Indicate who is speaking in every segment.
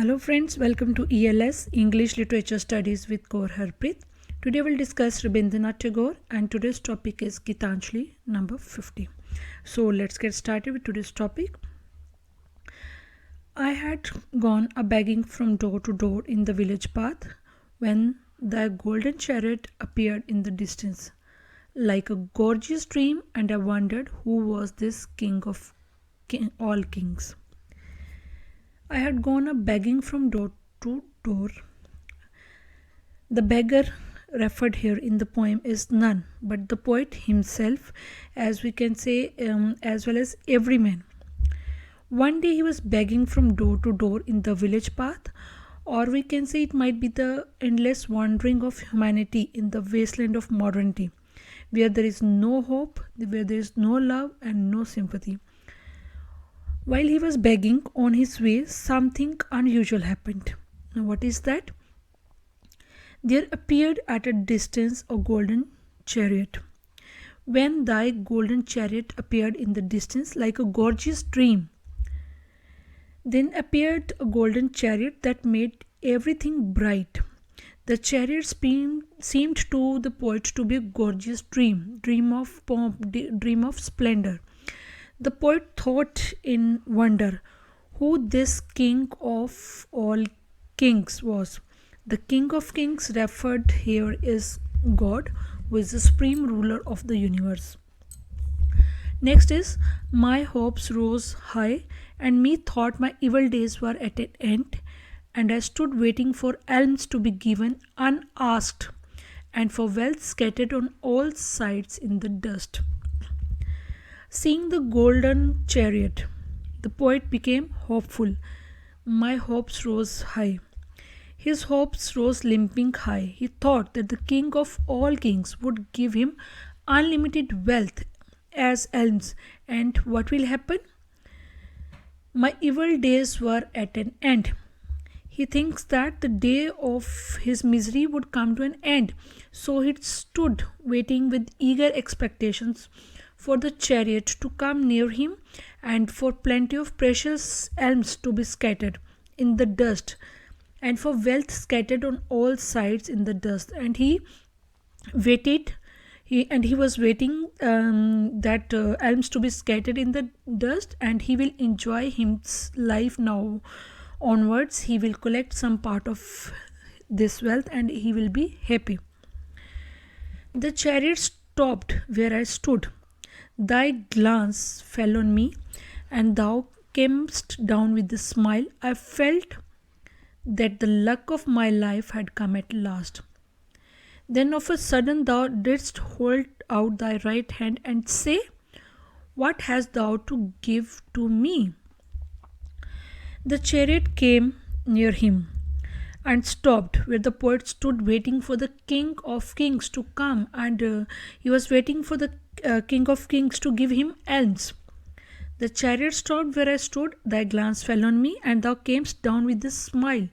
Speaker 1: Hello friends, welcome to ELS English Literature Studies with Kaur Harpreet. Today we'll discuss Rabindranath Tagore and today's topic is Gitanjali number 50. So let's get started with today's topic. I had gone a begging from door to door in the village path when the golden chariot appeared in the distance like a gorgeous dream, and I wondered who was this king of all kings. I had gone a begging from door to door. The beggar referred here in the poem is none but the poet himself, as we can say, as well as every man. One day he was begging from door to door in the village path, or we can say it might be the endless wandering of humanity in the wasteland of modernity, where there is no hope, where there is no love and no sympathy. While he was begging on his way, something unusual happened. Now, what is that? There appeared at a distance a golden chariot. When thy golden chariot appeared in the distance like a gorgeous dream, then appeared a golden chariot that made everything bright. The chariot seemed to the poet to be a gorgeous dream of pomp, dream of splendor. The poet thought in wonder who this king of all kings was. The king of kings referred here is God, who is the supreme ruler of the universe. Next is, my hopes rose high, and me thought my evil days were at an end, and I stood waiting for alms to be given unasked, and for wealth scattered on all sides in the dust. Seeing the golden chariot, the poet became hopeful. My hopes rose high. His hopes rose limping high. He thought that the king of all kings would give him unlimited wealth as alms. And what will happen? My evil days were at an end. He thinks that the day of his misery would come to an end. So he stood waiting with eager expectations for the chariot to come near him and for plenty of precious alms to be scattered in the dust and for wealth scattered on all sides in the dust. And he waited, he was waiting that alms to be scattered in the dust, and he will enjoy his life now onwards. He will collect some part of this wealth and he will be happy. The chariot stopped where I stood. Thy glance fell on me, and thou camest down with a smile. I felt that the luck of my life had come at last. Then of a sudden thou didst hold out thy right hand and say, what hast thou to give to me? The chariot came near him and stopped where the poet stood waiting for the king of kings to come, and he was waiting for the king of kings to give him alms. The chariot stopped where I stood, thy glance fell on me, and thou camest down with a smile.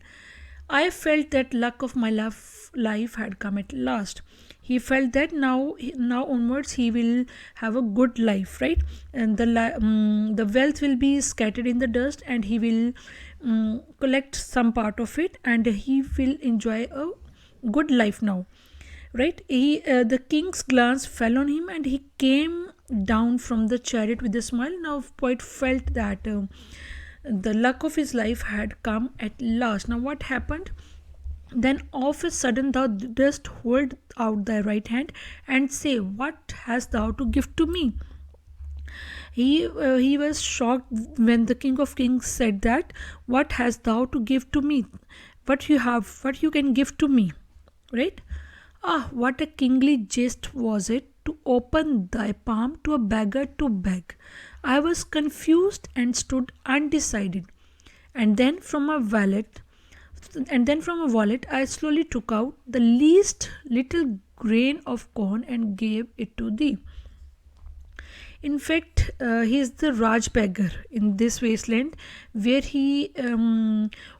Speaker 1: I felt that luck of my life had come at last. He felt that now onwards he will have a good life, right? And the wealth will be scattered in the dust, and he will collect some part of it, and he will enjoy a good life now, right? The king's glance fell on him, and he came down from the chariot with a smile. Now poet felt that the luck of his life had come at last. Now what happened? Then of a sudden thou didst hold out thy right hand and say, what hast thou to give to me? He was shocked when the king of kings said that, what hast thou to give to me? What you can give to me, right? Ah, what a kingly jest was it to open thy palm to a beggar to beg. I was confused and stood undecided. And then from a wallet I slowly took out the least little grain of corn and gave it to thee. In fact, he is the Raj beggar in this wasteland, where he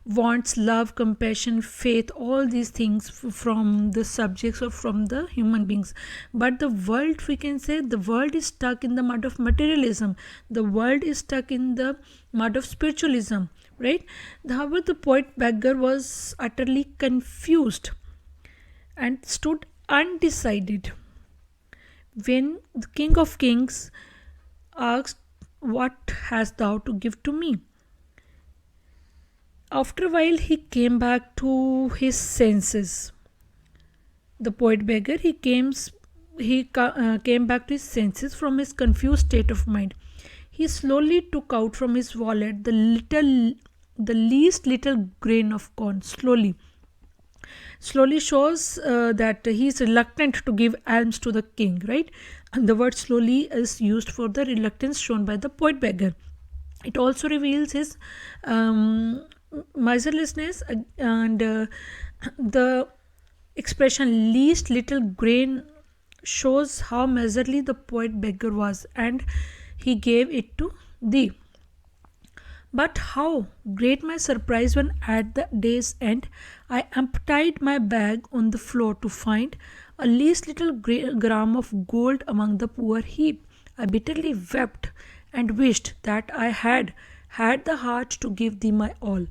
Speaker 1: wants love, compassion, faith, all these things from the subjects or from the human beings. But the world, we can say, the world is stuck in the mud of materialism. The world is stuck in the mud of spiritualism. right? However, the poet beggar was utterly confused and stood undecided when the King of Kings asked, "What hast thou to give to me?" After a while, he came back to his senses. The poet beggar, came back to his senses from his confused state of mind. He slowly took out from his wallet the least little grain of corn. Slowly shows that he is reluctant to give alms to the king, right? And the word slowly is used for the reluctance shown by the poet beggar. It also reveals his miserliness, and the expression least little grain shows how miserly the poet beggar was, and he gave it to thee. But how great my surprise when at the day's end I emptied my bag on the floor to find a least little gram of gold among the poor heap. I bitterly wept and wished that I had the heart to give thee my all.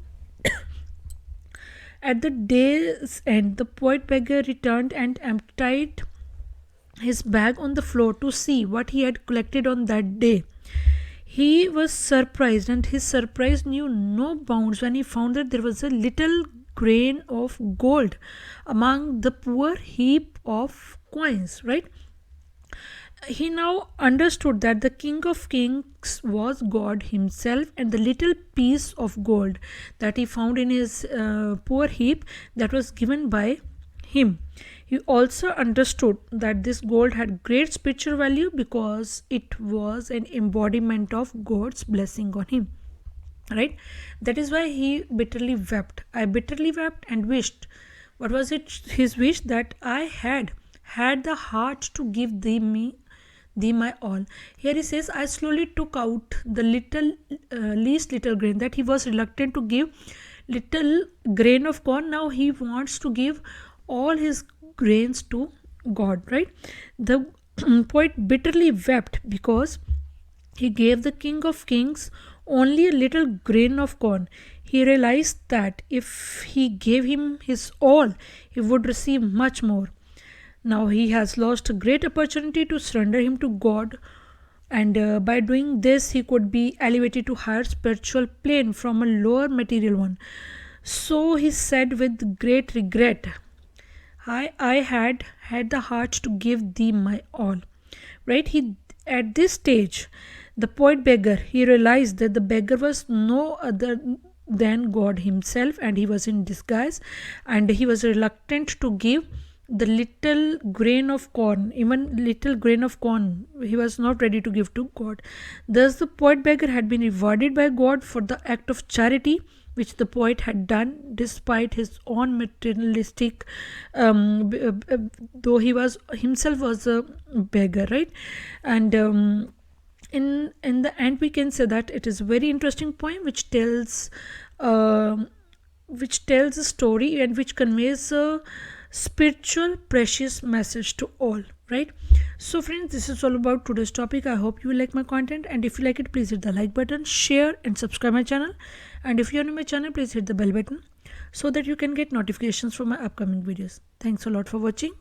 Speaker 1: At the day's end, the poet beggar returned and emptied his bag on the floor to see what he had collected on that day. He was surprised, and his surprise knew no bounds when he found that there was a little grain of gold among the poor heap of coins, right? He now understood that the King of Kings was God Himself, and the little piece of gold that he found in his poor heap, that was given by him. He also understood that this gold had great spiritual value because it was an embodiment of God's blessing on him. Right? That is why he bitterly wept. I bitterly wept and wished. What was it? His wish that I had the heart to give thee my all. Here he says, I slowly took out the least little grain, that he was reluctant to give little grain of corn. Now he wants to give all his grains to God, right? The poet bitterly wept because he gave the King of Kings only a little grain of corn. He realized that if he gave him his all, he would receive much more. Now he has lost a great opportunity to surrender him to God, and by doing this, he could be elevated to higher spiritual plane from a lower material one. So he said with great regret, I had the heart to give thee my all. Right? He at this stage, the poet beggar, he realized that the beggar was no other than God Himself, and he was in disguise, and he was reluctant to give the little grain of corn, even little grain of corn, he was not ready to give to God. Thus, the poet beggar had been rewarded by God for the act of charity which the poet had done despite his own materialistic, though he was himself was a beggar, right? And in the end, we can say that it is a very interesting poem uh, which tells a story and which conveys a spiritual precious message to all, right? So friends, this is all about today's topic. I hope you like my content, and if you like it, please hit the like button, share and subscribe my channel, and if you are new to my channel, please hit the bell button so that you can get notifications from my upcoming videos. Thanks a lot for watching.